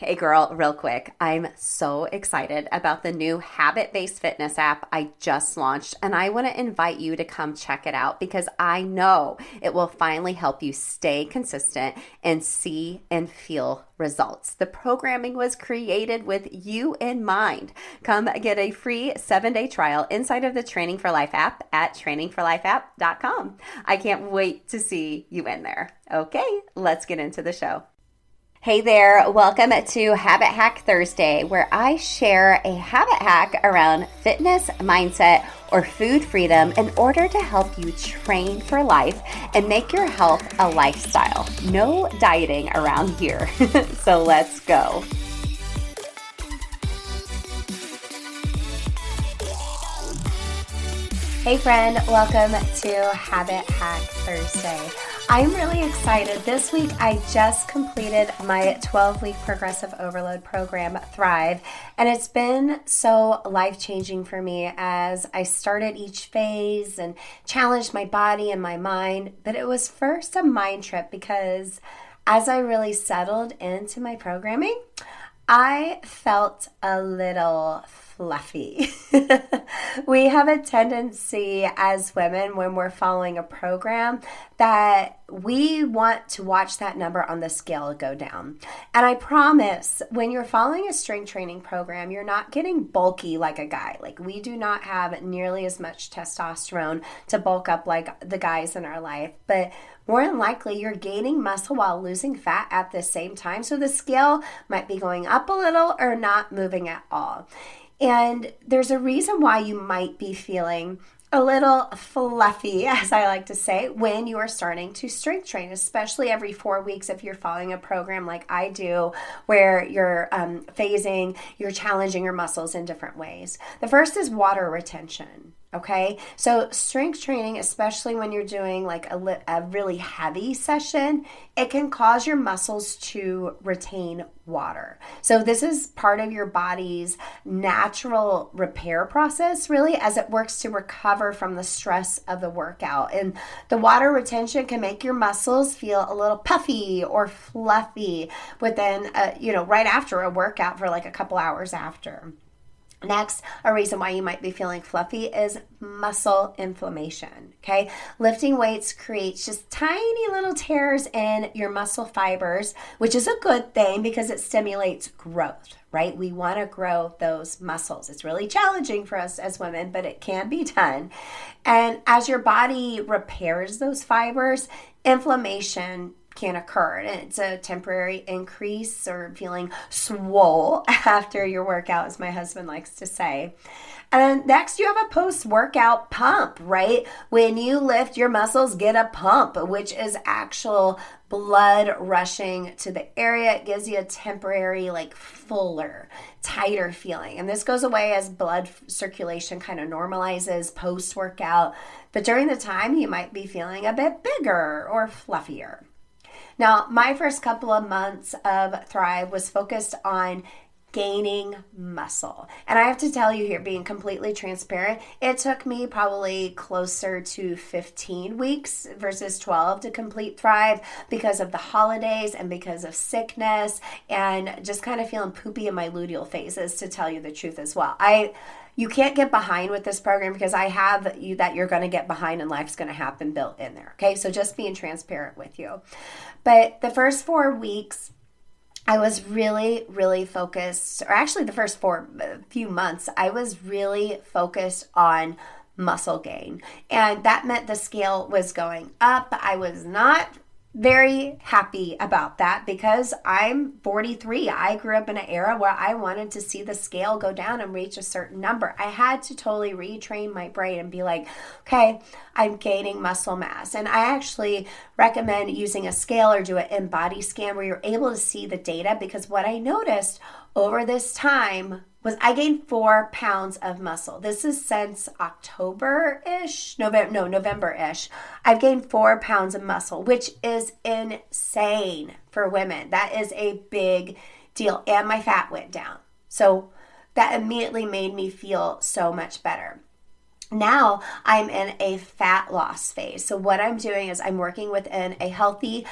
Hey girl, real quick. I'm so excited about the new habit-based fitness app I just launched, and I want to invite you to come check it out because I know it will finally help you stay consistent and see and feel results. The programming was created with you in mind. Come get a free 7-day trial inside of the Training for Life app at trainingforlifeapp.com. I can't wait to see you in there. Okay, let's get into the show. Hey there, welcome to Habit Hack Thursday, where I share a habit hack around fitness, mindset, or food freedom in order to help you train for life and make your health a lifestyle. No dieting around here. So let's go. Hey friend, welcome to Habit Hack Thursday. I'm really excited. This week I just completed my 12-week progressive overload program, Thrive, and it's been so life-changing for me as I started each phase and challenged my body and my mind. But it was first a mind trip because as I really settled into my programming, I felt a little fluffy. We have a tendency as women when we're following a program that we want to watch that number on the scale go down. And I promise when you're following a strength training program, you're not getting bulky like a guy. Like we do not have nearly as much testosterone to bulk up like the guys in our life, but more than likely, you're gaining muscle while losing fat at the same time. So the scale might be going up a little or not moving at all. And there's a reason why you might be feeling a little fluffy, as I like to say, when you are starting to strength train, especially every 4 weeks if you're following a program like I do, where you're phasing, you're challenging your muscles in different ways. The first is water retention. Okay, so strength training, especially when you're doing like a really heavy session, it can cause your muscles to retain water. So this is part of your body's natural repair process, really, as it works to recover from the stress of the workout. And the water retention can make your muscles feel a little puffy or fluffy within, right after a workout for like a couple hours after. Next, a reason why you might be feeling fluffy is muscle inflammation, okay? Lifting weights creates just tiny little tears in your muscle fibers, which is a good thing because it stimulates growth, right? We want to grow those muscles. It's really challenging for us as women, but it can be done. And as your body repairs those fibers, inflammation can occur, and it's a temporary increase or feeling swole after your workout, as my husband likes to say. And then next, you have a post-workout pump, right? When you lift, your muscles get a pump, which is actual blood rushing to the area. It gives you a temporary, like fuller, tighter feeling. And this goes away as blood circulation kind of normalizes post-workout. But during the time, you might be feeling a bit bigger or fluffier. Now, my first couple of months of Thrive was focused on gaining muscle. And I have to tell you here, being completely transparent, it took me probably closer to 15 weeks versus 12 to complete Thrive because of the holidays and because of sickness and just kind of feeling poopy in my luteal phases, to tell you the truth as well. You can't get behind with this program because I have you that you're going to get behind and life's going to happen built in there. Okay, so just being transparent with you. But the first 4 weeks, I was really, really focused, or actually the first few months, I was really focused on muscle gain. And that meant the scale was going up. I was not very happy about that because I'm 43. I grew up in an era where I wanted to see the scale go down and reach a certain number. I had to totally retrain my brain and be like, okay, I'm gaining muscle mass. And I actually recommend using a scale or do an in-body scan where you're able to see the data, because what I noticed over this time was I gained 4 pounds of muscle. This is since October-ish, November-ish. I've gained 4 pounds of muscle, which is insane for women. That is a big deal. And my fat went down. So that immediately made me feel so much better. Now I'm in a fat loss phase. So what I'm doing is I'm working within a healthy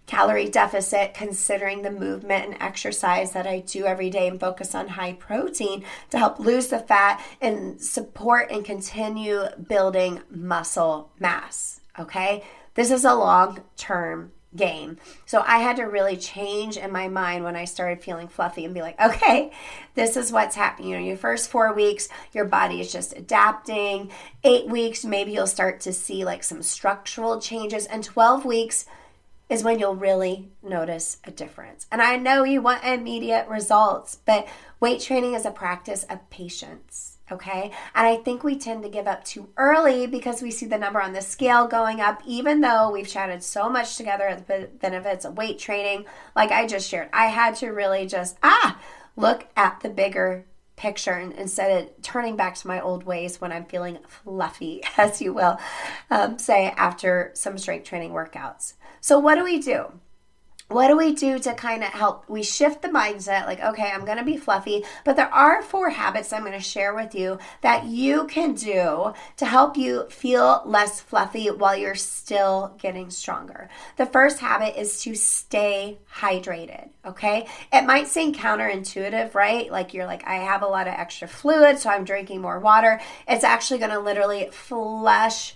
calorie deficit, considering the movement and exercise that I do every day, and focus on high protein to help lose the fat and support and continue building muscle mass. Okay, this is a long-term game. So I had to really change in my mind when I started feeling fluffy and be like, okay, this is what's happening. Your first 4 weeks, your body is just adapting. 8 weeks, maybe you'll start to see like some structural changes. And 12 weeks is when you'll really notice a difference. And I know you want immediate results, but weight training is a practice of patience. Okay. And I think we tend to give up too early because we see the number on the scale going up, even though we've chatted so much together at the benefits of weight training. Like I just shared, I had to really just, look at the bigger picture instead of turning back to my old ways when I'm feeling fluffy, as you will say, after some strength training workouts. So what do we do? What do we do to kind of help? We shift the mindset like, okay, I'm going to be fluffy, but there are 4 habits I'm going to share with you that you can do to help you feel less fluffy while you're still getting stronger. The first habit is to stay hydrated, okay? It might seem counterintuitive, right? Like you're like, I have a lot of extra fluid, so I'm drinking more water. It's actually going to literally flush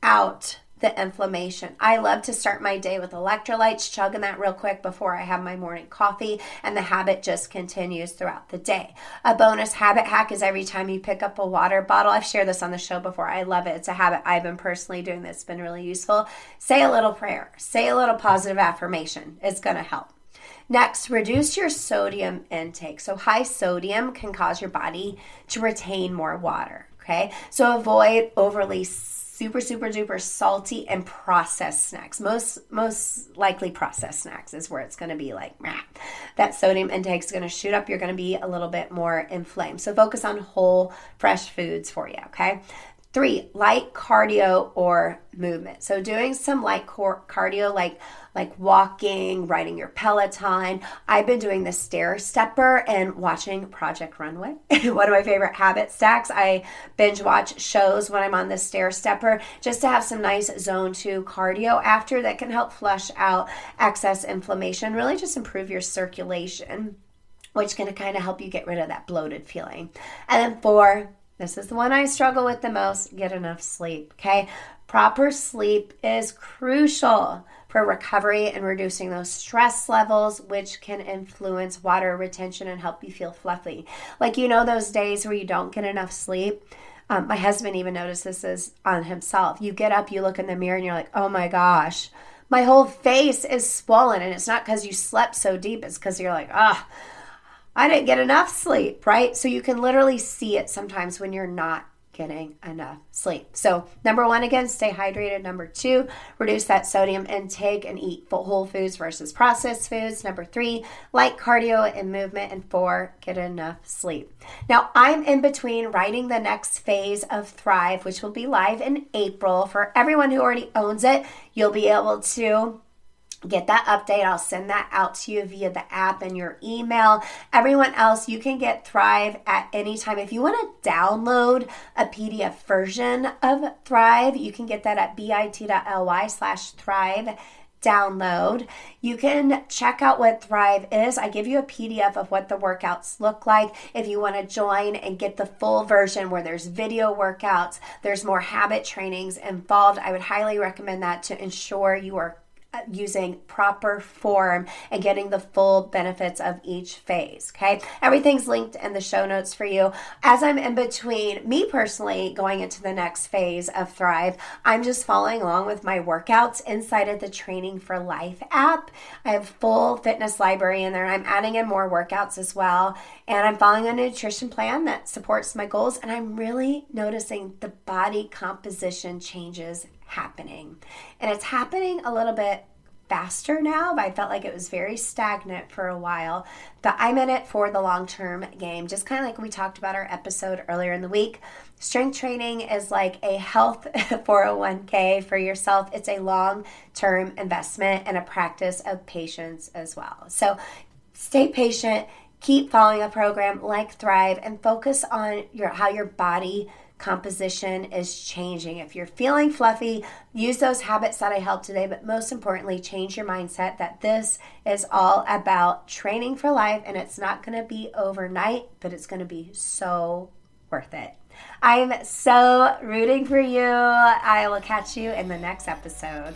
out the inflammation. I love to start my day with electrolytes, chugging that real quick before I have my morning coffee, and the habit just continues throughout the day. A bonus habit hack is every time you pick up a water bottle, I've shared this on the show before, I love it. It's a habit I've been personally doing that's been really useful. Say a little prayer. Say a little positive affirmation. It's going to help. Next, reduce your sodium intake. So high sodium can cause your body to retain more water, okay? So avoid overly super duper salty and processed snacks. Most likely processed snacks is where it's going to be like, that sodium intake is going to shoot up. You're going to be a little bit more inflamed. So focus on whole, fresh foods for you, okay? 3, light cardio or movement. So doing some light cardio like walking, riding your Peloton. I've been doing the stair stepper and watching Project Runway. One of my favorite habit stacks. I binge watch shows when I'm on the stair stepper just to have some nice zone 2 cardio after that can help flush out excess inflammation, really just improve your circulation, which can kind of help you get rid of that bloated feeling. And then 4, this is the one I struggle with the most, get enough sleep, okay? Proper sleep is crucial for recovery and reducing those stress levels, which can influence water retention and help you feel fluffy. Like, those days where you don't get enough sleep. My husband even notices this on himself. You get up, you look in the mirror, and you're like, oh my gosh, my whole face is swollen. And it's not because you slept so deep. It's because you're like, I didn't get enough sleep, right? So you can literally see it sometimes when you're not getting enough sleep. So number 1, again, stay hydrated. Number 2, reduce that sodium intake and eat whole foods versus processed foods. Number 3, light cardio and movement. And 4, get enough sleep. Now, I'm in between writing the next phase of Thrive, which will be live in April. For everyone who already owns it, you'll be able to get that update. I'll send that out to you via the app and your email. Everyone else, you can get Thrive at any time. If you want to download a PDF version of Thrive, you can get that at bit.ly/Thrive download. You can check out what Thrive is. I give you a PDF of what the workouts look like. If you want to join and get the full version where there's video workouts, there's more habit trainings involved, I would highly recommend that to ensure you are using proper form and getting the full benefits of each phase, okay? Everything's linked in the show notes for you. As I'm in between, me personally, going into the next phase of Thrive, I'm just following along with my workouts inside of the Training for Life app. I have full fitness library in there. I'm adding in more workouts as well, and I'm following a nutrition plan that supports my goals, and I'm really noticing the body composition changes happening. And it's happening a little bit faster now. I felt like it was very stagnant for a while, but I'm in it for the long-term game. Just kind of like we talked about our episode earlier in the week. Strength training is like a health 401k for yourself. It's a long-term investment and a practice of patience as well. So stay patient, keep following a program like Thrive, and focus on how your body composition is changing. If you're feeling fluffy, use those habits that I helped today, but most importantly, change your mindset that this is all about training for life, and it's not going to be overnight, but it's going to be so worth it. I'm so rooting for you. I will catch you in the next episode.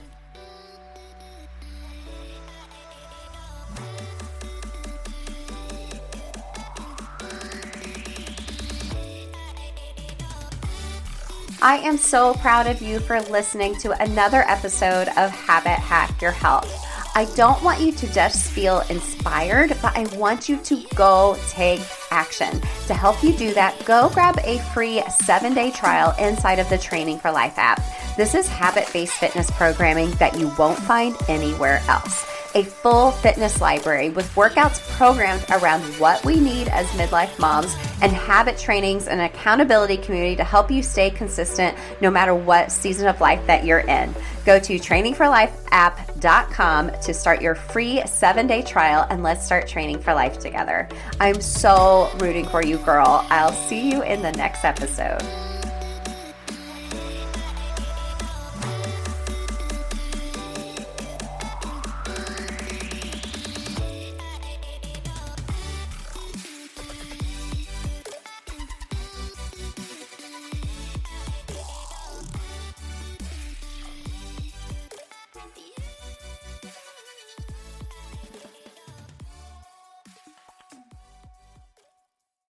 I am so proud of you for listening to another episode of Habit Hack Your Health. I don't want you to just feel inspired, but I want you to go take action. To help you do that, go grab a free 7-day trial inside of the Training for Life app. This is habit-based fitness programming that you won't find anywhere else. A full fitness library with workouts programmed around what we need as midlife moms, and habit trainings and accountability community to help you stay consistent no matter what season of life that you're in. Go to trainingforlifeapp.com to start your free 7-day trial, and let's start training for life together. I'm so rooting for you, girl. I'll see you in the next episode.